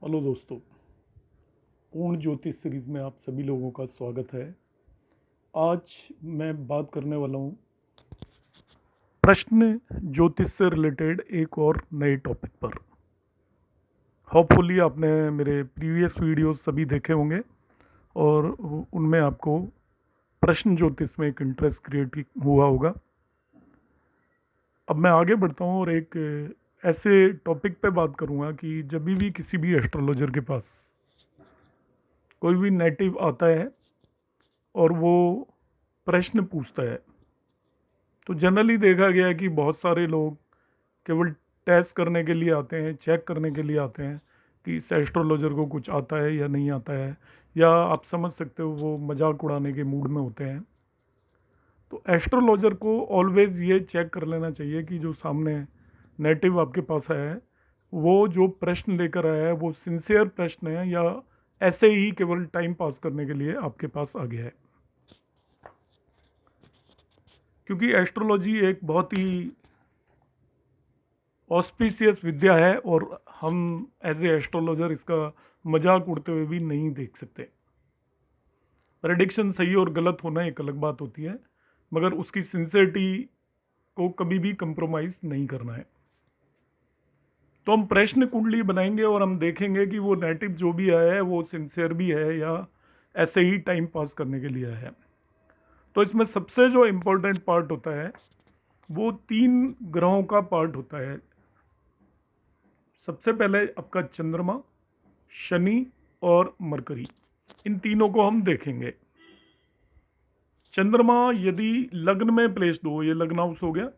Hello दोस्तों, पूर्ण ज्योतिष सीरीज में आप सभी लोगों का स्वागत है। आज मैं बात करने वाला हूँ प्रश्न ज्योतिष से रिलेटेड एक और नए टॉपिक पर। होपफुली आपने मेरे प्रीवियस वीडियोस सभी देखे होंगे और उनमें आपको प्रश्न ज्योतिष में एक इंटरेस्ट क्रिएट हुआ होगा। अब मैं आगे बढ़ता हूँ और एक ऐसे टॉपिक पे बात करूँगा कि जब भी किसी भी एस्ट्रोलॉजर के पास कोई भी नेटिव आता है और वो प्रश्न पूछता है, तो जनरली देखा गया है कि बहुत सारे लोग केवल टेस्ट करने के लिए आते हैं, चेक करने के लिए आते हैं कि इस एस्ट्रोलॉजर को कुछ आता है या नहीं आता है, या आप समझ सकते हो वो मजाक उड़ाने के मूड में होते हैं। तो एस्ट्रोलॉजर को ऑलवेज ये चेक कर लेना चाहिए कि जो सामने नेटिव आपके पास है वो जो प्रश्न लेकर आया है वो सिंसियर प्रश्न है या ऐसे ही केवल टाइम पास करने के लिए आपके पास आ गया है। क्योंकि एस्ट्रोलॉजी एक बहुत ही ऑस्पिशियस विद्या है और हम एज ए एस्ट्रोलॉजर इसका मजाक उड़ते हुए भी नहीं देख सकते। प्रेडिक्शन सही और गलत होना एक अलग बात होती है, मगर उसकी सिंसियरिटी को कभी भी कंप्रोमाइज़ नहीं करना है। तो हम प्रश्न कुंडली बनाएंगे और हम देखेंगे कि वो नेटिव जो भी आया है वो सिंसियर भी है या ऐसे ही टाइम पास करने के लिए आया है। तो इसमें सबसे जो इम्पोर्टेंट पार्ट होता है वो 3 ग्रहों का पार्ट होता है। सबसे पहले आपका चंद्रमा, शनि और मरकरी, इन तीनों को हम देखेंगे। चंद्रमा यदि लग्न में प्लेस्ड हो, ये लग्न हाउस हो गया,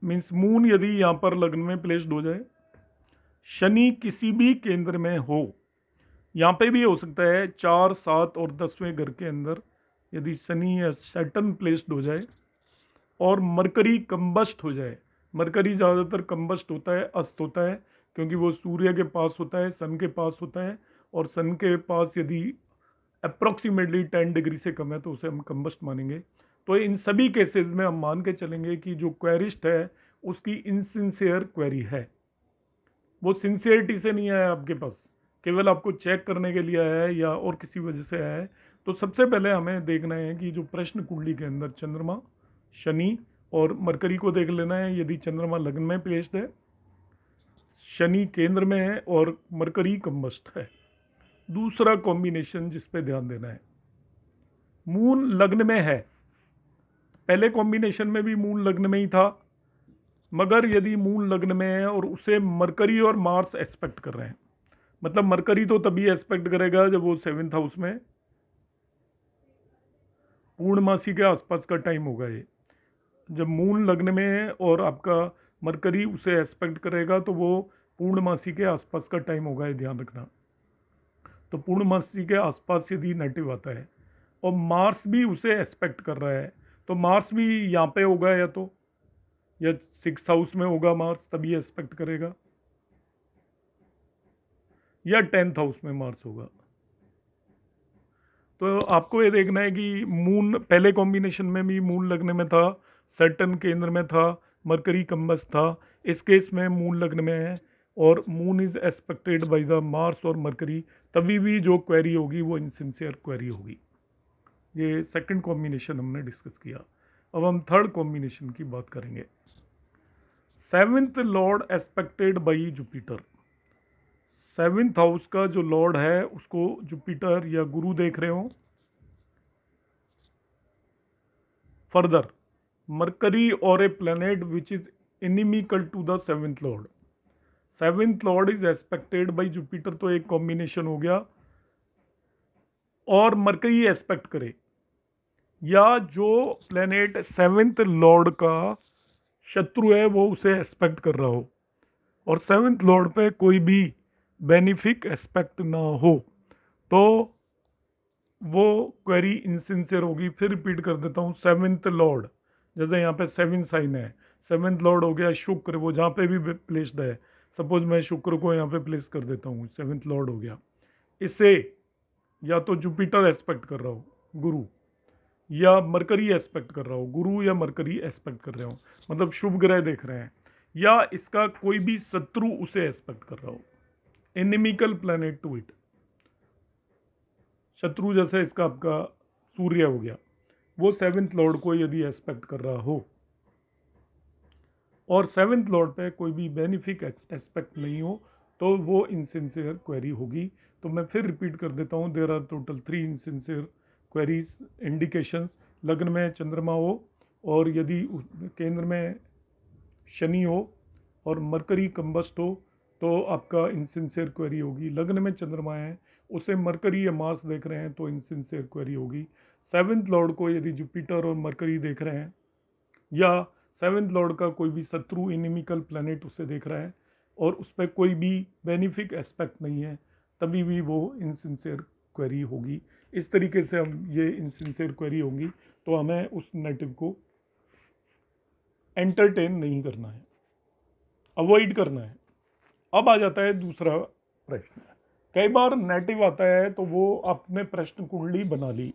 मीन्स मून यदि यहाँ पर लग्न में प्लेस्ड हो जाए, शनि किसी भी केंद्र में हो, यहाँ पे भी हो सकता है 4, 7 और 10वें घर के अंदर यदि शनि या सैटर्न प्लेस्ड हो जाए, और मरकरी कंबस्ट हो जाए। मरकरी ज़्यादातर कंबस्ट होता है, अस्त होता है, क्योंकि वो सूर्य के पास होता है, सन के पास होता है, और सन के पास यदि अप्रॉक्सीमेटली 10 डिग्री से कम है तो उसे हम कंबस्ट मानेंगे। तो इन सभी केसेस में हम मान के चलेंगे कि जो क्वेरिस्ट है उसकी इनसिंसियर क्वेरी है, वो सिंसियरिटी से नहीं आया आपके पास, केवल आपको चेक करने के लिए आया है या और किसी वजह से आया है। तो सबसे पहले हमें देखना है कि जो प्रश्न कुंडली के अंदर चंद्रमा, शनि और मरकरी को देख लेना है। यदि चंद्रमा लग्न में प्लेस्ड है, शनि केंद्र में है और मरकरी कंबस्ट है। दूसरा कॉम्बिनेशन जिस पे ध्यान देना है, मून लग्न में है। पहले कॉम्बिनेशन में भी मून लग्न में ही था, मगर यदि मून लग्न में है और उसे मरकरी और मार्स एस्पेक्ट कर रहे हैं, मतलब मरकरी तो तभी एस्पेक्ट करेगा जब वो 7th हाउस में पूर्णमासी के आसपास का टाइम होगा। ये जब मून लग्न में है और आपका मरकरी उसे एस्पेक्ट करेगा तो वो पूर्णमासी के आसपास का टाइम होगा, ये ध्यान रखना। तो पूर्णमासी के आसपास यदि नेटिव आता है और मार्स भी उसे एस्पेक्ट कर रहा है, तो मार्स भी यहाँ पे होगा, या 6th हाउस में होगा मार्स, तभी एस्पेक्ट करेगा, या 10th हाउस में मार्स होगा। तो आपको ये देखना है कि मून पहले कॉम्बिनेशन में भी मून लग्न में था, सैटर्न केंद्र में था, मरकरी कंबस था। इस केस में मून लग्न में है और moon is expected by the Mars और मरकरी, तभी भी जो क्वेरी होगी वो इनसिंसियर क्वेरी होगी। ये सेकंड कॉम्बिनेशन हमने डिस्कस किया। अब हम थर्ड कॉम्बिनेशन की बात करेंगे। 7th Lord expected by Jupiter. 7th house का जो लॉर्ड है उसको जुपिटर या गुरु देख रहे हो। फर्दर मरकरी और a planet which is inimical to the 7th lord. 7th lord is aspected by Jupiter, तो एक कॉम्बिनेशन हो गया। और मरकरी एस्पेक्ट करे, या जो प्लैनेट 7th लॉर्ड का शत्रु है वो उसे एस्पेक्ट कर रहा हो, और 7th लॉर्ड पे कोई भी बेनिफिक एस्पेक्ट ना हो, तो वो क्वेरी इनसिंसियर होगी। फिर रिपीट कर देता हूँ, 7th लॉर्ड, जैसे यहाँ पे 7 साइन है, 7th लॉर्ड हो गया शुक्र, वो जहाँ पे भी प्लेस्ड है, सपोज मैं शुक्र को यहाँ पे प्लेस कर देता हूँ, 7th लॉर्ड हो गया। इससे या तो जुपिटर एस्पेक्ट कर रहा हो गुरु, या मरकरी एस्पेक्ट कर रहा हो गुरु, या मरकरी एस्पेक्ट कर रहे हो, मतलब शुभ ग्रह देख रहे हैं। या इसका कोई भी शत्रु उसे एस्पेक्ट कर रहा हो, एनिमिकल प्लैनेट टू इट। शत्रु जैसे इसका आपका सूर्य हो गया, वो 7th लॉर्ड को यदि एस्पेक्ट कर रहा हो और 7th लॉर्ड पे कोई भी बेनिफिक एस्पेक्ट नहीं हो, तो वो इनसिंसियर क्वेरी होगी। तो मैं फिर रिपीट कर देता हूँ, there are total 3 insincere queries indications. लग्न में चंद्रमा हो और यदि केंद्र में शनि हो और मरकरी कंबस्ट हो तो आपका इनसिंसियर क्वेरी होगी। लग्न में चंद्रमा है, उसे मरकरी या मार्स देख रहे हैं तो इनसिंसियर क्वेरी होगी। 7th लॉर्ड को यदि जुपिटर और मरकरी देख रहे हैं या 7th लॉर्ड का कोई भी शत्रु इनिमिकल प्लैनेट उसे देख रहा है और उस पर कोई भी बेनिफिक एस्पेक्ट नहीं है, तभी भी वो इनसिंसियर क्वेरी होगी। इस तरीके से हम ये इनसिंसियर क्वेरी होंगी तो हमें उस नेटिव को एंटरटेन नहीं करना है, अवॉइड करना है। अब आ जाता है दूसरा प्रश्न। कई बार नेटिव आता है तो वो आपने प्रश्न कुंडली बना ली,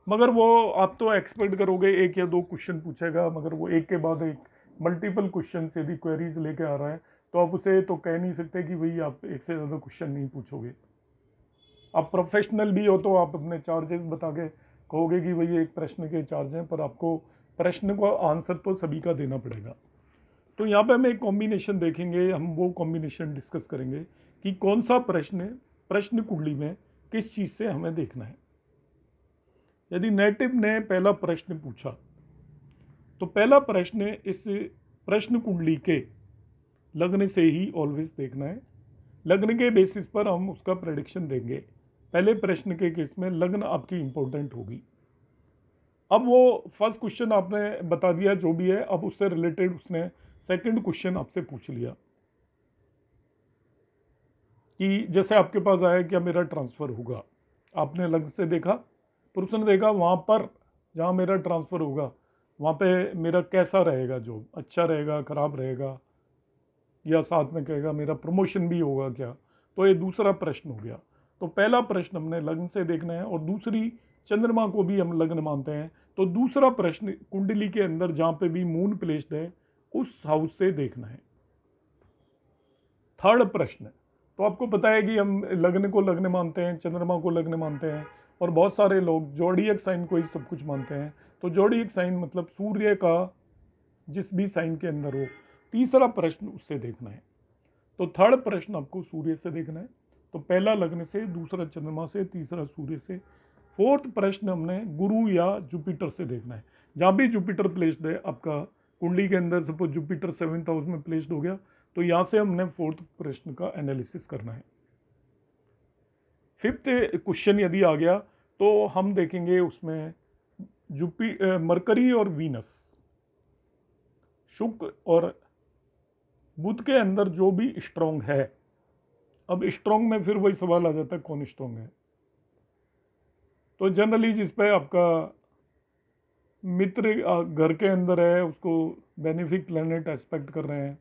मगर वो आप तो एक्सपेक्ट करोगे 1 या 2 क्वेश्चन पूछेगा, मगर वो एक के बाद एक मल्टीपल क्वेश्चन यदि क्वेरीज लेके आ रहा है तो आप उसे तो कह नहीं सकते कि भाई आप एक से ज़्यादा क्वेश्चन नहीं पूछोगे। आप प्रोफेशनल भी हो तो आप अपने चार्जेस बता के कहोगे कि भाई एक प्रश्न के चार्ज हैं, पर आपको प्रश्न को आंसर तो सभी का देना पड़ेगा। तो यहाँ पे हम एक कॉम्बिनेशन देखेंगे, हम वो कॉम्बिनेशन डिस्कस करेंगे कि कौन सा प्रश्न कुंडली में किस चीज़ से हमें देखना है। यदि नेटिव ने पहला प्रश्न पूछा तो पहला प्रश्न इस प्रश्न कुंडली के लग्न से ही ऑलवेज देखना है। लग्न के बेसिस पर हम उसका प्रेडिक्शन देंगे। पहले प्रश्न के केस में लग्न आपकी इंपॉर्टेंट होगी। अब वो फर्स्ट क्वेश्चन आपने बता दिया जो भी है, अब उससे रिलेटेड उसने सेकंड क्वेश्चन आपसे पूछ लिया कि जैसे आपके पास आया क्या मेरा ट्रांसफ़र होगा। आपने लग्न से देखा, पर उसने देखा वहाँ पर जहाँ मेरा ट्रांसफ़र होगा वहाँ पे मेरा कैसा रहेगा, जॉब अच्छा रहेगा ख़राब रहेगा, या साथ में कहेगा मेरा प्रमोशन भी होगा क्या। तो ये दूसरा प्रश्न हो गया। तो पहला प्रश्न हमने लग्न से देखना है और दूसरी चंद्रमा को भी हम लग्न मानते हैं, तो दूसरा प्रश्न कुंडली के अंदर जहाँ पे भी मून प्लेस्ड है उस हाउस से देखना है। थर्ड प्रश्न, तो आपको पता है कि हम लग्न को लग्न मानते हैं, चंद्रमा को लग्न मानते हैं और बहुत सारे लोग जोडियक साइन को ही सब कुछ मानते हैं। तो जोडियक साइन मतलब सूर्य का जिस भी साइन के अंदर हो। तीसरा प्रश्न उससे देखना है। तो थर्ड प्रश्न आपको सूर्य से देखना है। तो पहला लग्न से, दूसरा चंद्रमा से, तीसरा सूर्य से। फोर्थ प्रश्न हमने गुरु या जुपिटर से देखना है। जहाँ भी जुपिटर प्लेस्ड है आपका कुंडली के अंदर, सपोज जुपिटर 7th हाउस में प्लेस्ड हो गया तो यहाँ से हमने फोर्थ प्रश्न का एनालिसिस करना है। फिफ्थ क्वेश्चन यदि आ गया तो हम देखेंगे उसमें मरकरी और वीनस, शुक्र और बुध के अंदर जो भी स्ट्रॉन्ग है। अब स्ट्रॉन्ग में फिर वही सवाल आ जाता है कौन स्ट्रॉन्ग है। तो जनरली जिस पे आपका मित्र घर के अंदर है उसको बेनिफिक प्लैनेट एस्पेक्ट कर रहे हैं,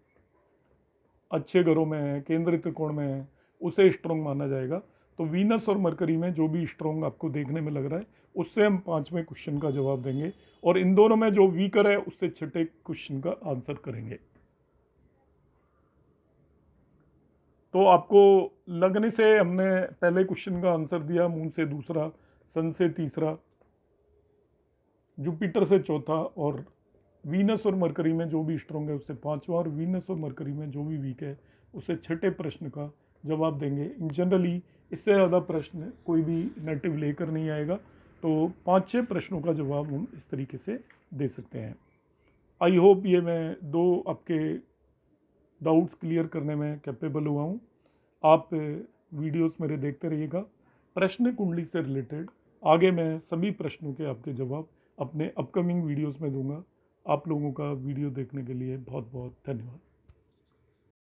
अच्छे घरों में है, केंद्रीय त्रिकोण में है, उसे स्ट्रॉन्ग माना जाएगा। तो वीनस और मरकरी में जो भी स्ट्रॉन्ग आपको देखने में लग रहा है उससे हम 5वें क्वेश्चन का जवाब देंगे और इन दोनों में जो वीकर है उससे 6ठे क्वेश्चन का आंसर करेंगे। तो आपको लग्न से हमने पहले क्वेश्चन का आंसर दिया, मून से दूसरा, सन से तीसरा, जुपिटर से चौथा और वीनस और मरकरी में जो भी स्ट्रॉन्ग है उससे 5वां और वीनस और मरकरी में जो भी वीक है उससे 6ठे प्रश्न का जवाब देंगे। इन जनरली इससे ज़्यादा प्रश्न कोई भी नेटिव लेकर नहीं आएगा, तो 5-6 प्रश्नों का जवाब हम इस तरीके से दे सकते हैं। आई होप ये मैं 2 आपके डाउट्स क्लियर करने में कैपेबल हुआ हूँ। आप वीडियोस मेरे देखते रहिएगा। प्रश्न कुंडली से रिलेटेड आगे मैं सभी प्रश्नों के आपके जवाब अपने अपकमिंग वीडियोस में दूंगा। आप लोगों का वीडियो देखने के लिए बहुत बहुत धन्यवाद।